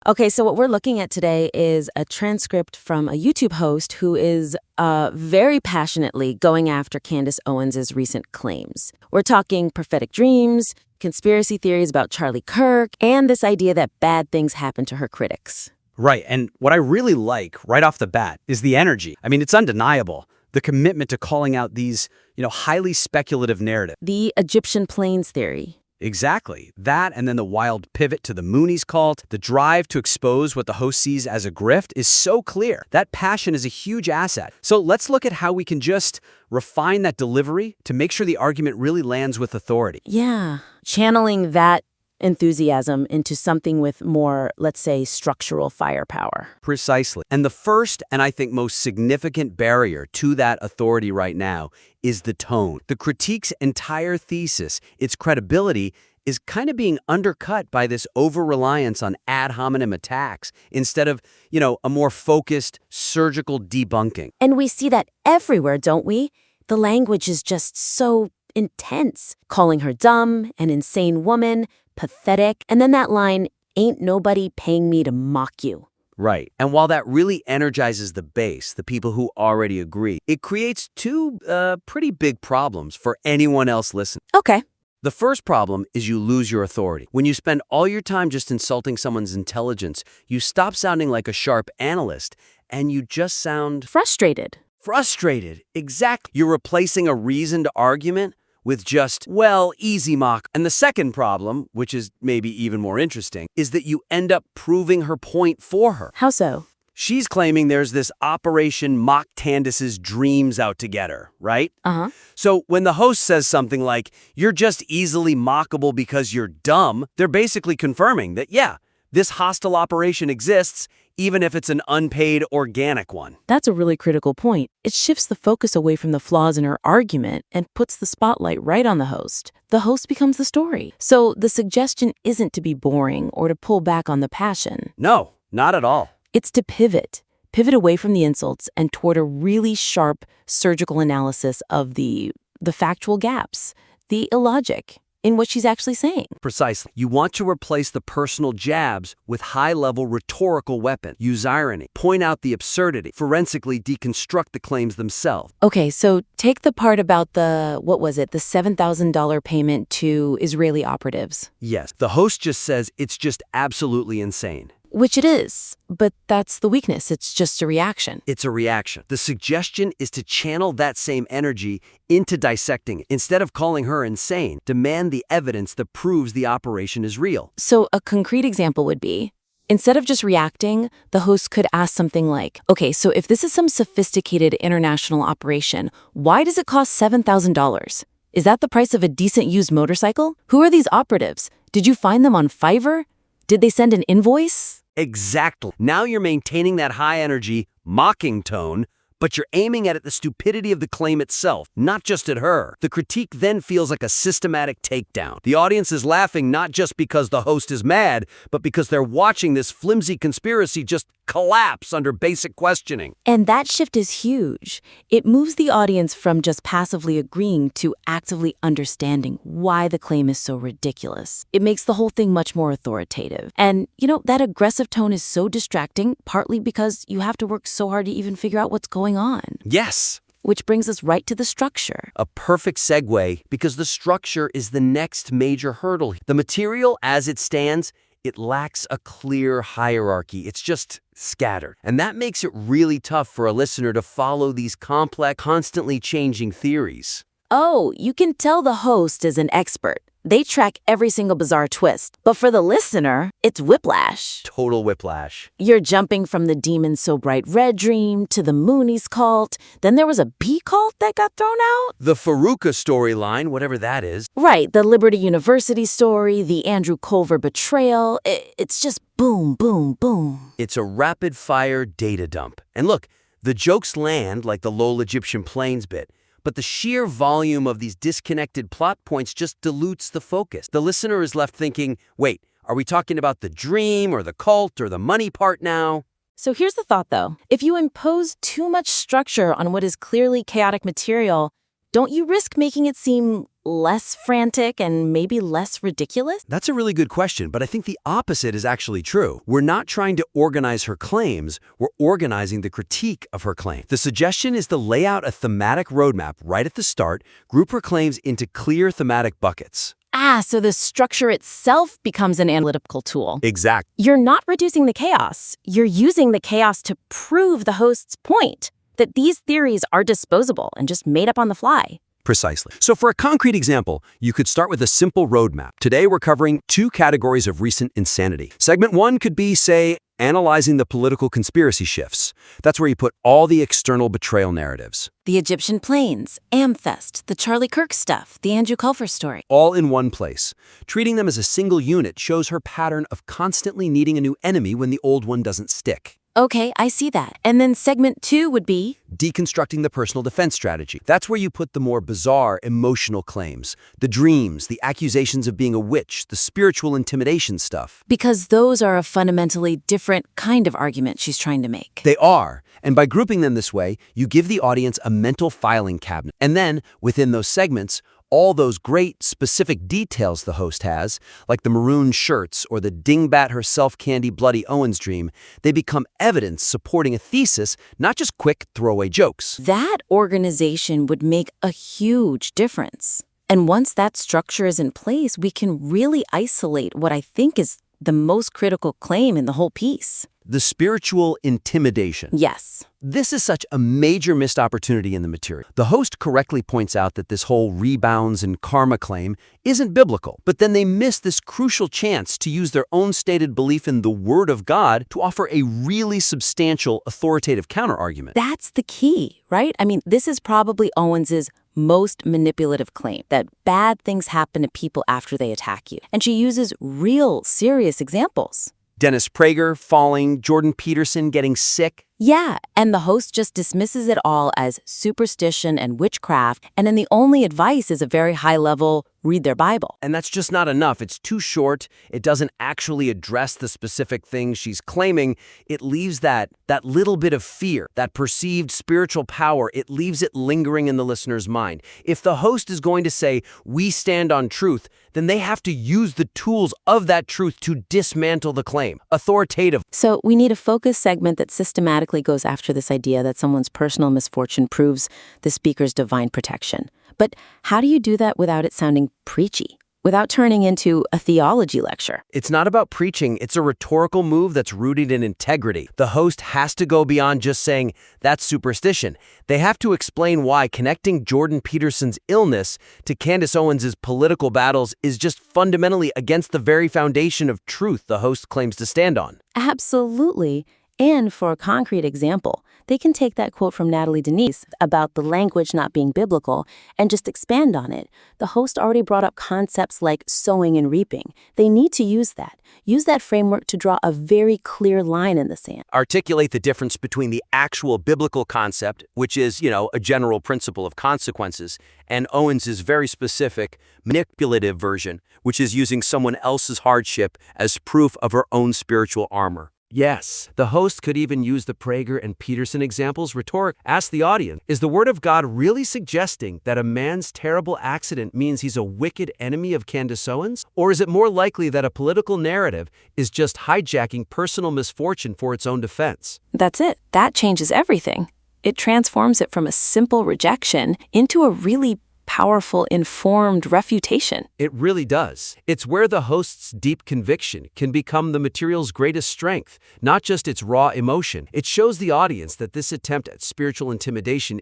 Okay, so what we're looking at today is a transcript from a YouTube host who is very passionately going after Candace Owens' recent claims. We're talking prophetic dreams, conspiracy theories about Charlie Kirk, and this idea that bad things happen to her critics. Right, and what I really like right off the bat is the energy. I mean, it's undeniable. The commitment to calling out these, highly speculative narratives. The Egyptian plains theory. Exactly. That, and then the wild pivot to the Moonies cult, the drive to expose what the host sees as a grift is so clear. That passion is a huge asset. So let's look at how we can just refine that delivery to make sure the argument really lands with authority. Yeah, channeling that enthusiasm into something with more, let's say, structural firepower. Precisely. And the first, and I think most significant barrier to that authority right now is the tone. The critique's entire thesis, its credibility, is kind of being undercut by this over-reliance on ad hominem attacks instead of, a more focused, surgical debunking. And we see that everywhere, don't we? The language is just so intense, calling her dumb, an insane woman, pathetic, and then that line, "Ain't nobody paying me to mock you." Right. And while that really energizes the base, the people who already agree, it creates two pretty big problems for anyone else listening. Okay. The first problem is you lose your authority. When you spend all your time just insulting someone's intelligence, you stop sounding like a sharp analyst, and you just sound Frustrated. frustrated. Exactly. You're replacing a reasoned argument with just, well, easy mock. And the second problem, which is maybe even more interesting, is that you end up proving her point for her. How so? She's claiming there's this Operation Mock Candace's dreams out to get her, right? Uh-huh. So when the host says something like, "You're just easily mockable because you're dumb," they're basically confirming that, yeah, this hostile operation exists, even if it's an unpaid, organic one. That's a really critical point. It shifts the focus away from the flaws in her argument and puts the spotlight right on the host. The host becomes the story. So the suggestion isn't to be boring or to pull back on the passion. No, not at all. It's to pivot away from the insults and toward a really sharp surgical analysis of the factual gaps, the illogic in what she's actually saying. Precisely. You want to replace the personal jabs with high-level rhetorical weapon. Use irony. Point out the absurdity. Forensically deconstruct the claims themselves. Okay, so take the part about the $7,000 payment to Israeli operatives. Yes, the host just says it's just absolutely insane. Which it is, but that's the weakness. It's just a reaction. It's a reaction. The suggestion is to channel that same energy into dissecting it. Instead of calling her insane, demand the evidence that proves the operation is real. So a concrete example would be, instead of just reacting, the host could ask something like, okay, so if this is some sophisticated international operation, why does it cost $7,000? Is that the price of a decent used motorcycle? Who are these operatives? Did you find them on Fiverr? Did they send an invoice? Exactly. Now you're maintaining that high-energy, mocking tone, but you're aiming at the stupidity of the claim itself, not just at her. The critique then feels like a systematic takedown. The audience is laughing not just because the host is mad, but because they're watching this flimsy conspiracy just collapse under basic questioning. And that shift is huge. It moves the audience from just passively agreeing to actively understanding why the claim is so ridiculous. It makes the whole thing much more authoritative. And, that aggressive tone is so distracting, partly because you have to work so hard to even figure out what's going on. Yes. Which brings us right to the structure. A perfect segue, because the structure is the next major hurdle. The material as it stands, it lacks a clear hierarchy. It's just scattered. And that makes it really tough for a listener to follow these complex, constantly changing theories. Oh, you can tell the host is an expert. They track every single bizarre twist. But for the listener, it's whiplash. Total whiplash. You're jumping from the demon so bright red dream to the Moonies cult. Then there was a bee cult that got thrown out. The Faruqa storyline, whatever that is. Right, the Liberty University story, the Andrew Culver betrayal. It's just boom, boom, boom. It's a rapid-fire data dump. And look, the jokes land like the Lowell Egyptian plains bit. But the sheer volume of these disconnected plot points just dilutes the focus. The listener is left thinking, wait, are we talking about the dream or the cult or the money part now? So here's the thought, though. If you impose too much structure on what is clearly chaotic material, don't you risk making it seem less frantic and maybe less ridiculous? That's a really good question, but I think the opposite is actually true. We're not trying to organize her claims, we're organizing the critique of her claim. The suggestion is to lay out a thematic roadmap right at the start, group her claims into clear thematic buckets. So the structure itself becomes an analytical tool. Exactly. You're not reducing the chaos. You're using the chaos to prove the host's point, that these theories are disposable and just made up on the fly. Precisely. So for a concrete example, you could start with a simple roadmap. Today we're covering 2 categories of recent insanity. Segment 1 could be, say, analyzing the political conspiracy shifts. That's where you put all the external betrayal narratives. The Egyptian planes, Amfest, the Charlie Kirk stuff, the Andrew Culver story. All in one place. Treating them as a single unit shows her pattern of constantly needing a new enemy when the old one doesn't stick. Okay, I see that. And then segment 2 would be? Deconstructing the personal defense strategy. That's where you put the more bizarre emotional claims, the dreams, the accusations of being a witch, the spiritual intimidation stuff. Because those are a fundamentally different kind of argument she's trying to make. They are. And by grouping them this way, you give the audience a mental filing cabinet. And then, within those segments, all those great, specific details the host has, like the maroon shirts or the dingbat herself Candy Bloody Owens dream, they become evidence supporting a thesis, not just quick throwaway jokes. That organization would make a huge difference. And once that structure is in place, we can really isolate what I think is the most critical claim in the whole piece. The spiritual intimidation. Yes. This is such a major missed opportunity in the material. The host correctly points out that this whole rebounds and karma claim isn't biblical, but then they miss this crucial chance to use their own stated belief in the Word of God to offer a really substantial authoritative counterargument. That's the key, right? I mean, this is probably Owens's most manipulative claim, that bad things happen to people after they attack you. And she uses real, serious examples. Dennis Prager falling, Jordan Peterson getting sick. Yeah, and the host just dismisses it all as superstition and witchcraft, and then the only advice is a very high-level, read their Bible. And that's just not enough. It's too short. It doesn't actually address the specific things she's claiming. It leaves that little bit of fear, that perceived spiritual power, it leaves it lingering in the listener's mind. If the host is going to say, we stand on truth, then they have to use the tools of that truth to dismantle the claim. Authoritative. So we need a focus segment that systematically goes after this idea that someone's personal misfortune proves the speaker's divine protection. But how do you do that without it sounding preachy? Without turning into a theology lecture? It's not about preaching. It's a rhetorical move that's rooted in integrity. The host has to go beyond just saying, that's superstition. They have to explain why connecting Jordan Peterson's illness to Candace Owens' political battles is just fundamentally against the very foundation of truth the host claims to stand on. Absolutely. And for a concrete example, they can take that quote from Natalie Denise about the language not being biblical and just expand on it. The host already brought up concepts like sowing and reaping. They need to use that framework to draw a very clear line in the sand. Articulate the difference between the actual biblical concept, which is, a general principle of consequences, and Owens' very specific manipulative version, which is using someone else's hardship as proof of her own spiritual armor. Yes, the host could even use the Prager and Peterson examples rhetoric. Ask the audience, is the Word of God really suggesting that a man's terrible accident means he's a wicked enemy of Candace Owens? Or is it more likely that a political narrative is just hijacking personal misfortune for its own defense? That's it. That changes everything. It transforms it from a simple rejection into a really powerful, informed refutation. It really does. It's where the host's deep conviction can become the material's greatest strength, not just its raw emotion. It shows the audience that this attempt at spiritual intimidation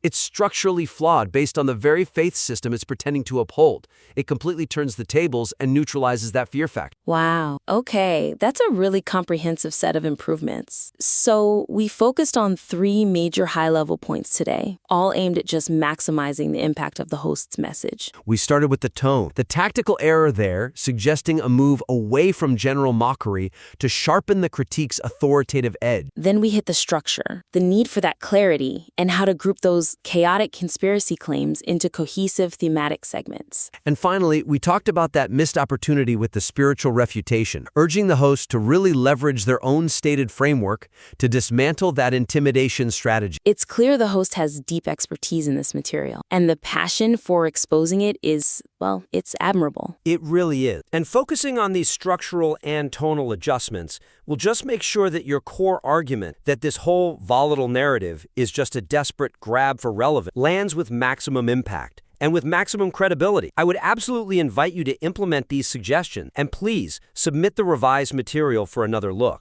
it's structurally flawed based on the very faith system it's pretending to uphold. It completely turns the tables and neutralizes that fear factor. Wow. Okay, that's a really comprehensive set of improvements. So we focused on 3 major high-level points today, all aimed at just maximizing the impact of the host's message. We started with the tone. The tactical error there, suggesting a move away from general mockery to sharpen the critique's authoritative edge. Then we hit the structure, the need for that clarity, and how to group those those chaotic conspiracy claims into cohesive thematic segments. And finally, we talked about that missed opportunity with the spiritual refutation, urging the host to really leverage their own stated framework to dismantle that intimidation strategy. It's clear the host has deep expertise in this material, and the passion for exposing it is, well, it's admirable. It really is. And focusing on these structural and tonal adjustments will just make sure that your core argument that this whole volatile narrative is just a desperate grab for relevance lands with maximum impact and with maximum credibility. I would absolutely invite you to implement these suggestions, and please submit the revised material for another look.